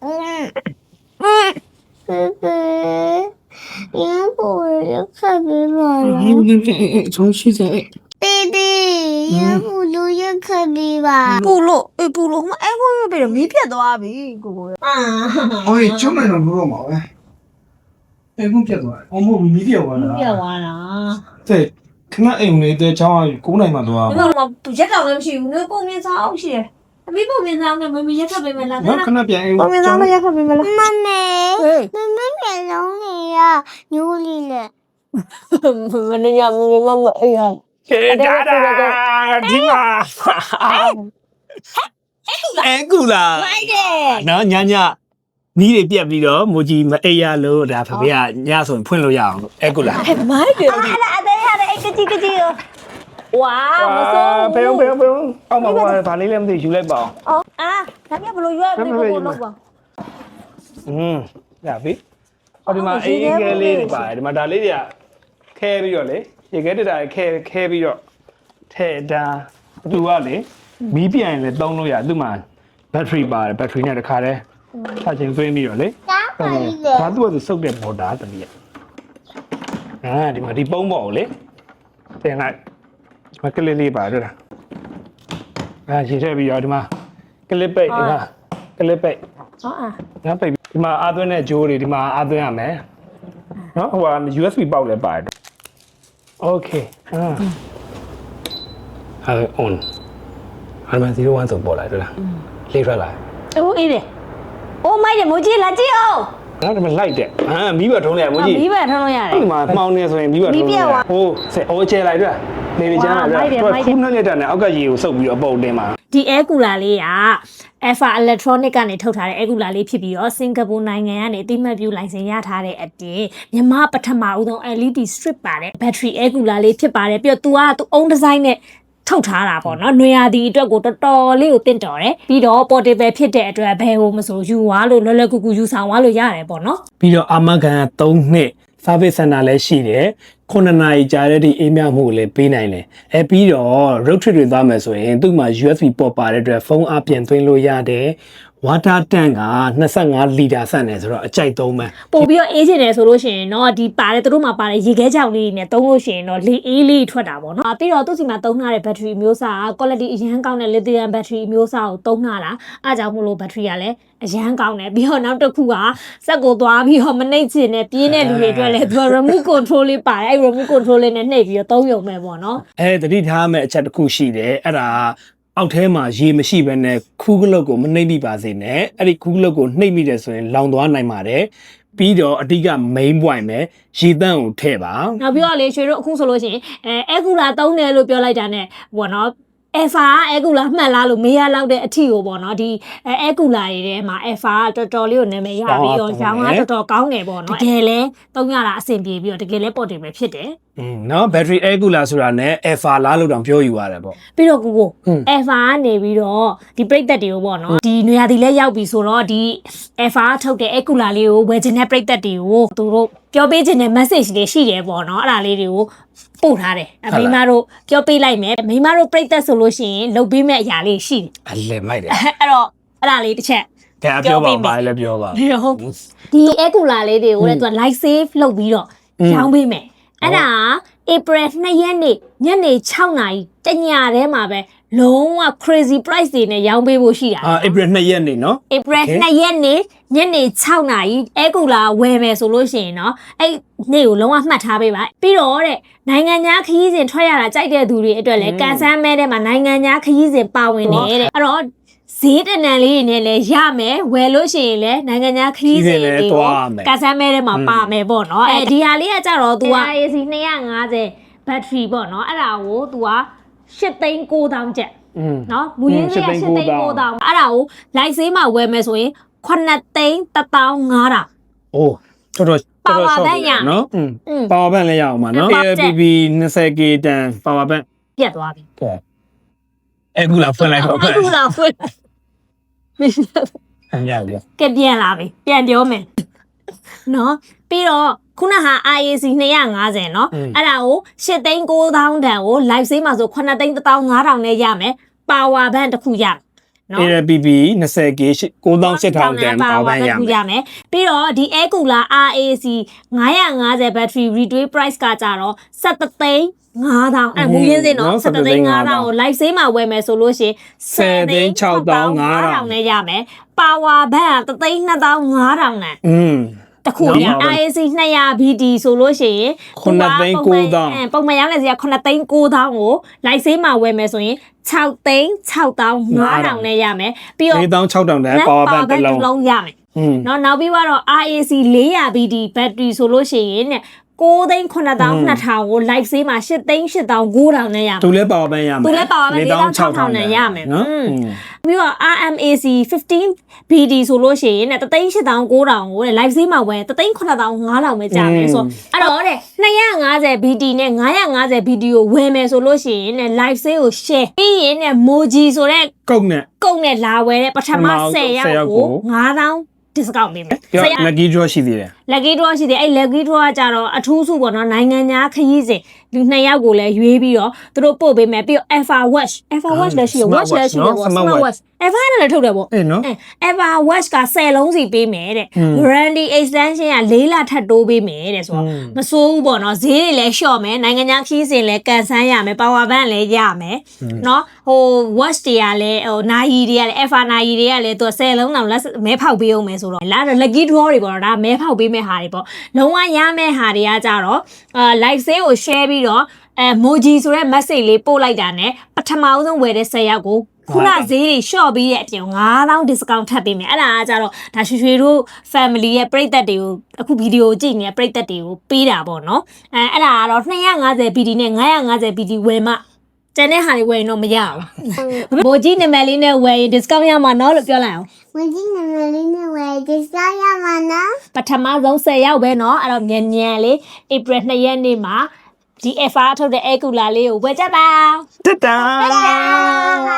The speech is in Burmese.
要不我就看别人了。重新再。弟弟，要不都要看别吧。部落我们哎我被人没骗到啊呗，哥哥。哎，这么样不嘛喂？哎，我别多，我没别完了。别完了。对，看那哎，你在讲话过来嘛多啊你？们我不知道那是那报名早些，没报名早，那没也看没没了。我看那边报名早了也看没没了。妹妹，哎，妹妹变成你呀，牛里了。我那家妈妈哎呀。哒哒，听嘛，哎，够了。နော်ညာညာနီးတွေပြက်ပြီးတော့မူကြီးမအိပ်ရလို့ဒါဖေဖေကညဆိုရင်ဖွင့်လို့ရအောင်အဲ့ကုလား 哎妈的！哎个鸡哦！哇，我说。ဖေအောင်မပေါ်ဗာလေးလည်းမသိယူလိုက်ပါအောင် 哦啊，咱们不如约那个弄吧。ရပြီဟောဒီမှာအေးကဲလေးတွေပါတယ်ဒီမှာဒါလေးတွေကခဲပြီးတော့လေရေခဲတက်တာခဲပြီးတော့ထဲတာသူကလေမီးပြန်လည်းသုံးလို့ရသူ့မှာဘက်ထရီပါတယ်ဘက်ထရီနဲ့တခါတည်းဆက်ချင်းသွင်းပြီးတော့လေဒါသူ့ကစုပ်တဲ့မော်တာတမီးဒီမှာဒီပုံးပေါ်ကိုလေတင်လိုက်ဒီမှာကလစ်လေးပါတွေ့လားရေထည့်ပြီးတော့ဒီမှာကလစ်ပိတ်ဒီမှာကလစ်ပိတ် 哦啊。ငါပိတ်ဒီမှာအားသွင်းတဲ့ဂျိုးတွေဒီမှာအားသွင်းရမယ်နော်ဟိုက USB ပေါက်လည်းပါတယ် Okay on အမှန်01ဆိုပေါ်လာတွေ့လားလေးထွက်လာ 哦，哎的。哦，买的没进来进哦。နော်ဒီမှာလိုက်တယ်မီးဘထုံးလိုက်မကြီး 米饭汤弄下来 ဒီ。မှာမှောင်းနေဆိုရင်မီးဘထုံးလိုက်ဟိုးကျဲလိုက်တွေ့နေနေချမ်းလာတွေ့ခုနှစ်လက်တက်နဲ့အောက်ကရေကိုစုပ်ပြီးတော့ပုတ်တင်ပါ ဒီအဲကူလာလေးက Alpha Electronic ကနေထုတ်ထားတဲ့အဲကူလာလေးဖြစ်ပြီးတော့စင်ကာပူနိုင်ငံကနေအတိမတ်ပြုလိုင်စင်ရထားတဲ့အပြင်မြန်မာပထမဦးဆုံး LED strip ပါတဲ့ battery အဲကူလာလေးဖြစ်ပါတယ်ပြီးတော့ तू ကသူ့ own design နဲ့ထုတ်ထားတာပေါ့နော်။နွေရာသီအတွက်ကိုတော်တော်လေးကိုတင့်တော်တယ်။ပြီးတော့ portable ဖြစ်တဲ့အတွက်ဘယ်ဟိုမဆိုယူသွားလို့လွယ်လွယ်ကူကူယူဆောင်သွားလို့ရတယ်ပေါ့နော် ပြီးတော့အာမခံ3နှစ် service center လည်းရှိတယ်9နာရီကြာတဲ့ဒီအေးမြမှုကိုလည်းပေးနိုင်တယ်ပြီးတော့ road trip တွေသွားမယ်ဆိုရင်သူ့မှာ USB port ပါတဲ့အတွက်ဖုန်းအပြင်သွင်းလို့ရတယ် water tank က25လီတာဆန့်တယ်ဆိုတော့အကြိုက်သုံးမယ် ။ပို့ပြီးတော့အေးချင်တယ်ဆိုလို့ရှိရင်တော့ဒီပါတယ်သူတို့မှာပါတယ်ရေခဲကြောင်လေးနဲ့သုံးလို့ရှိရင်တော့လေအေးလေးထွက်တာပေါ့နော်။ပြီးတော့သူ့စီမှာသုံးထားတဲ့ battery အမျိုးအစားက quality အရန်ကောင်းတဲ့ lithium battery အမျိုးအစားကိုသုံးထားတာ။အားကြောင့်မို့လို့ battery ကလည်းအရန်ကောင်းတယ်ပြီးတော့နောက်တစ်ခုကစက်ကိုသွားပြီးတော့မနှိမ့်ချင်နဲ့ပြင်းတဲ့လူတွေအတွက်လည်းသူက remote control လေးပါတယ်အဲ့ remote control လေးနဲ့နှိပ်ပြီးတော့သုံးရုံပဲပေါ့နော် တတိထားမဲ့အချက်တစ်ခုရှိတယ်အဲ့ဒါအောက်ထဲမှာရေမရှိဘဲနဲ့ခူးကလုတ်ကိုမနှိမ့်မိပါစေနဲ့အဲ့ဒီခူးကလုတ်ကိုနှိမ့်မိတယ်ဆိုရင်လောင်သွားနိုင်ပါတယ်ပြီးတော့အဓိက main point ပဲရေတန့်ကိုထည့်ပါ နောက်ပြီးတော့လေရွှေတို့အခုဆိုလို့ရှိရင်အဲကူလာသုံးတယ်လို့ပြောလိုက်တာ ਨੇ ဘောနော်Alpha အဲကူလာမှတ်လားလို့မေးရလောက်တဲ့အထီကိုပေါ့နော်ဒီအဲကူလာတွေထဲမှာ Alpha ကတော်တော်လေးကိုနာမည်ရပြီးတော့ရောင်းကတော်တော်ကောင်းတယ်ပေါ့နော်တကယ်လဲသုံးရတာအဆင်ပြေပြီးတော့တကယ်လဲ portable ဖြစ်တယ် နော် battery air cooler ဆိုတာ ਨੇ alpha လားလို့တောင်ပြောယူရတယ်ပေါ့ ပြီးတော့ကို Alpha ကနေပြီးတော့ဒီပြိသက်တွေကိုပေါ့နော်ဒီနေရာဒီလဲရောက်ပြီဆိုတော့ဒီ Alpha ထုတ်တဲ့ air cooler လေးကိုဝယ်ချင်တဲ့ပြိသက်တွေကိုသူတို့ပြောပေးချင်တဲ့ message တွေရှိတယ်ပေါ့နော်အဲ့ဒါလေးတွေကိုပို့ထားတယ်မိမတို့ပြောပေးလိုက်မယ်မိမတို့ပြိသက်ဆိုလို့ရှိရင်လုပ်ပေးမဲ့အရာလေးရှိတယ် အလဲမိုက်တယ် အဲ့တော့အဲ့ဒါလေးတစ်ချက် ပြောပါပါလဲပြောပါ ဟုတ်ဒီ air cooler လေးတွေကိုလည်းသူက light save လုပ်ပြီးတော့ရောင်းပေးမယ်အဲ့ဒါ April 2 ရက်နေ့ညနေ6နာရီတညထဲမှာပဲလုံးဝ crazy price တွေနဲ့ရောင်းပေးဖို့ရှိတာ April 2 ရက်နေ့နော် April 2 ရက်နေ့ညနေ6နာရီအဲကူလာဝယ်မယ်ဆိုလို့ရှိရင်เนาะအဲ့နေ့ကိုလုံးဝမှတ်ထားပေးပါပြီးတော့တဲ့နိုင်ငံခြားခရီးစဉ်ထွက်ရတာကြိုက်တဲ့သူတွေအတွက်လည်းကန်ဆန်းမဲတဲ့မှာနိုင်ငံခြားခရီးစဉ်ပါဝင်နေတဲ့အဲ့တော့ဈေးတနန်လေးနဲ့လည်းရမယ်ဝယ်လို့ရှိရင်လည်းနိုင်ငံခြားခရီးစဉ်တွေကိုကန်ဆန်းမဲတဲ့မှာပါမယ်ပေါ့เนาะအဲဒီဟာလေးကကြတော့ तू က AC 250 battery ပေါ့เนาะအဲ့ဒါကို तू က8,900 ကျပ်เนาะမူရင်းလေးက8,900အဲ့ဒါကိုလိုက်ဆေးမှာဝယ်မယ်ဆိုရင်9,1500အိုးတော်တော်နော်ပါဝါဘန့်လည်းရအောင်ပါနော် ABB 20K တန်ပါဝါဘန့် ပြတ်သွားပြီ ကဲအခုလာဖွင့်လိုက်ပါ အခုလာဖွင့်ရပြီ ကဲပြန်လာပြီပြန်ပြောမယ်နော်ပြီးတော့ခုနဟာ IAC 250เนาะအဲ့ဒါကို8,900တန်ကို live sale မှာဆို9,1500နဲ့ရမယ် power bank တစ်ခုရ နော် APP 20K 9800တန်ပါပိုင်းရမယ် ရမယ်ပြီးတော့ဒီ air cooler RAC 950 battery retail price ကကြတော့17သိန်း5000အဲ့မူရင်းစင်တော့17သိန်း5000ကို live sale မှာဝယ်မယ်ဆိုလို့ရှိရင်10သိန်း6500နဲ့ရမယ် power bank က3သိန်း2500နဲ့တခုရ IAC 200 BD ဆိုလို့ရှိရင်9သိန်း9000ပုံမှန်ရောင်းနေစရာ9သိန်း9000ကို live sale မှာဝယ်မယ်ဆိုရင်6သိန်း6500နဲ့ရမယ်ပြီးတော့4600တန် power bank တစ်လုံးရမယ်နော်နောက်ပြီးတော့ RAC 400 BD battery ဆိုလို့ရှိရင်9သိန်း9200ကို live sale မှာ8သိန်း8900နဲ့ရမယ်သူလည်း power bank ရမယ်သူလည်း power bank 4600နဲ့ရမယ်နော်ပြီးတော့ RMAC 15 BD ဆိုလို့ရှိရင်3သိန်း8900ကို live sale မှာဝယ်3သိန်း9500ပဲကြာမယ်ဆိုအဲ့တော့တဲ့250 BD နဲ့950 BD ကိုဝယ်မယ်ဆိုလို့ရှိရင် live sale ကို share ပြီးရင် Moji ဆိုတဲ့ကုတ်နဲ့လာဝယ်တဲ့ပထမ10ယောက်ကို9000discount ပေးမယ်။ lucky draw ရှိသေးတယ်။ lucky draw ရှိသေးတယ်။အဲ့ lucky draw ကကြတော့အထူးစုပေါ့နော်နိုင်ငံခြားခရီးစဉ်လူ2ယောက်ကိုလည်းရွေးပြီးတော့သူတို့ပို့ပေးမယ်ပြီးတော့ Alpha Watch လည်းရှိရ watch လည်းရှိရပေါ့ smart watch Alpha နဲ့လည်းထုတ်တယ်ပေါ့အေးနော် Alpha Watch က10လုံးစီပေးမယ်တဲ့ warranty extension က4လထပ်တိုးပေးမယ်တဲ့ဆိုတော့မစိုးဘူးပေါ့နော်ဈေးတွေလည်းလျှော့မယ်နိုင်ငံခြားခရီးစဉ်လည်းကန်ဆန်းရမယ် power bank လည်းရမယ်နော်ဟို watch တွေကလည်းဟိုနိုင်တွေကလည်း Alpha နိုင်တွေကလည်းသူ10လုံးတောင်လက်မဲဖောက်ပေးအောင်မယ်ဆိုတော့လာတော့ lucky draw တွေပေါ့နော်ဒါမဲဖောက်ပေးမဲ့ဟာတွေပေါ့လုံးဝရမဲ့ဟာတွေကကြတော့live sale ကို share ပြီးတော့Moji ဆိုတဲ့ message လေးပို့လိုက်တာ ਨੇ ပထမဆုံးဝယ်တဲ့10ယောက်ကိုခုနဈေးတွေ short ပြီးတဲ့အပြင်9000 discount ထပ်ပေးမယ်အဲ့ဒါကကြတော့ဒါရွှေတို့ family ရဲ့ပရိသတ်တွေကိုအခုဗီဒီယိုကြည့်နေတဲ့ပရိသတ်တွေကိုပေးတာပေါ့နော်အဲ့ဒါကတော့250 BD နဲ့950 BD ဝယ်မှကျန်တဲ့ဟာတွေဝယ်ရင်တော့မရဘူး Moji နာမည်လေးနဲ့ဝယ်ရင် discount ရမှာနော်လို့ပြောလိုက်အောင် Moji နာမည်လေးနဲ့ဝယ် discount ရမှာနော်ပထမဆုံး10ယောက်ပဲနော်အဲ့တော့မြန်လေး April 2ရက်နေ့မှာဒီ Alpha ထုတ်တဲ့ air cooler လေးကိုဝယ်ကြပါတတာ